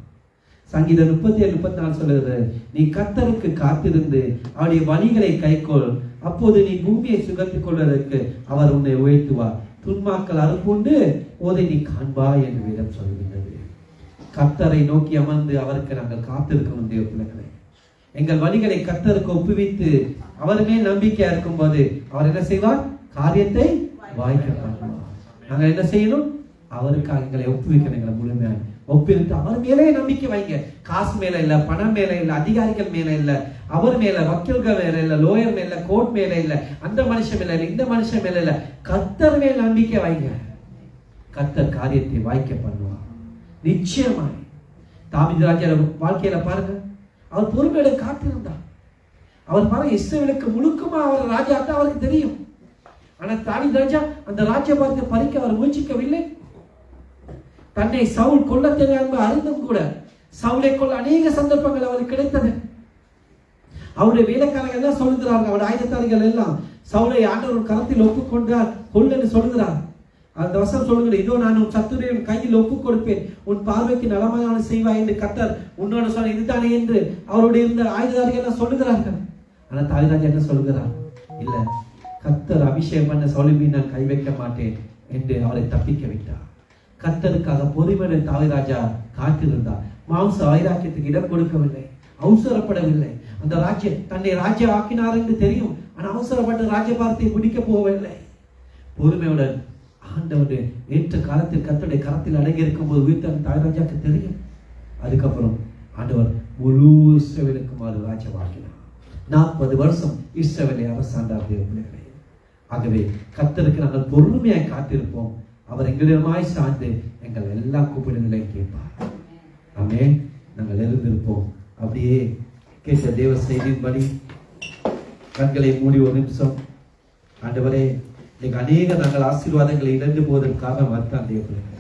சங்கீதம் 37:34 சொல்லுகிறது, நீ கர்த்தருக்கு காத்திருந்து அவருடைய வழிகளை கைக்கொள், அப்போது நீ பூமியை சுகத்துக் கொள்வதற்கு அவர் உன்னை உயர்த்துவார், துன்மாக்கள் அறுப்புண்டு போதை நீ காண்பாய் என்று வேதம் சொல்லுகின்றது. கர்த்தரை நோக்கி அமர்ந்து அவருக்கு நாங்கள் காத்திருக்கணும். தேவ பிள்ளைகளே, எங்கள் வழிகளை கர்த்தருக்கு ஒப்புவித்து அவர் மேல் நம்பிக்கையா இருக்கும் போது அவர் என்ன செய்வார்? காரியத்தை வாய்க்க பண்ணுவார். நாங்கள் என்ன செய்யணும்? அவருக்காக எங்களை ஒப்புவிக்கணும். எங்களை முழுமையாக ஒப்புவித்து அவர் மேலே நம்பிக்கை வைங்க. காசு மேல இல்ல, பணம் மேல இல்ல, அதிகாரிகள் மேல இல்ல, அவர் மேல, வக்கீல்கள் மேல இல்ல, லோயர் மேல, கோர்ட் மேல இல்ல, அந்த மனுஷன் மேல இல்ல, இந்த மனுஷன் மேல இல்ல, கர்த்தர் மேல் நம்பிக்கை வைங்க. கர்த்தர் காரியத்தை வாய்க்க பண்ணுவார் நிச்சயமாய். தாவீது ராஜா வாழ்க்கையில பாருங்க, அவர் பொறுமையோட காத்திருந்தார். அவர் பாருங்க, இஸ்ரவேலுக்கு முழுக்கமா அவர் ராஜா தான் அவருக்கு தெரியும். ஆனா தாவீது ராஜா அந்த ராஜ்யபாரத்தை பறிக்க அவர் முயற்சிக்கவில்லை. தன்னை சவுல் கொல்ல தெரியாம அறிந்தும் கூட சவுலை கொல்ல அநேக சந்தர்ப்பங்கள் அவருக்கு கிடைத்தது. அவருடைய வேலைக்காரர்கள் எல்லாம் சொல்லுகிறார்கள், அவருடைய ஆயுதத்தாரிகள் எல்லாம் சவுலை ஆண்டவர் கரத்தில் ஒப்புக்கொண்டார் கொள்ளு சொல்லுகிறார். அந்த வசனம் சொல்லுகிறது, இதோ நான் உன் சத்துரை உன் கையில் ஒப்புக் கொடுப்பேன், உன் பார்வைக்கு நலமான செய்வாய் என்று கர்த்தர் உன்னோட சொன்ன இதுதானே என்று அவருடைய இருந்த ஆயுததாரிகள் எல்லாம் சொல்லுகிறார்கள். ஆனா தாவீது என்ன சொல்லுகிறார்? இல்ல, கர்த்தர் அபிஷேகம் பண்ண சவுலை மீது நான் கை வைக்க மாட்டேன் என்று அவரை தப்பிக்க விட்டார். கர்த்தருக்காக பொறுமையுடன் தாவீது காத்திருந்தார். மாம்ச வைராக்கியத்துக்கு இடம் கொடுக்கவில்லை, அவசரப்படவில்லை. அந்த ராஜ்யம் தன்னை ராஜ்யம் ஆக்கினார் என்று தெரியும், ஆனா அவசரப்பட்ட ராஜ்யபாரத்தை முடிக்க போகவில்லை. பொறுமையுடன் ஆண்டவருடைய ஏற்ற காலத்தில் கர்த்தருடைய கரத்தில் அடங்கி இருக்கும் போது உயிர்த்த தாவீதுக்கு தெரியும். அதுக்கப்புறம் ஆண்டவர் முழு இஸ்ரவேலுக்கு ராஜ்யமாக்கினார். 40 வருஷம் இஸ்ரவேலை அரசாண்டார் தேவர்களே. ஆகவே கர்த்தருக்கு நாங்கள் பொறுமையாய் காத்திருப்போம். அவர் எங்களிடமாய் சார்ந்து எங்கள் எல்லா கூப்பிடுகளையும் கேட்பார். ஆமென். நாங்கள் எழுந்திருப்போம். அப்படியே கேட்ட தேவ செய்தியின்படி கண்களை மூடி ஒரு நிமிஷம். ஆண்டவரே, இன்னைக்கு அநேக நாங்கள் ஆசீர்வாதங்களை இழந்து போவதற்கு காரணம் அதுதான் தேவர்களே.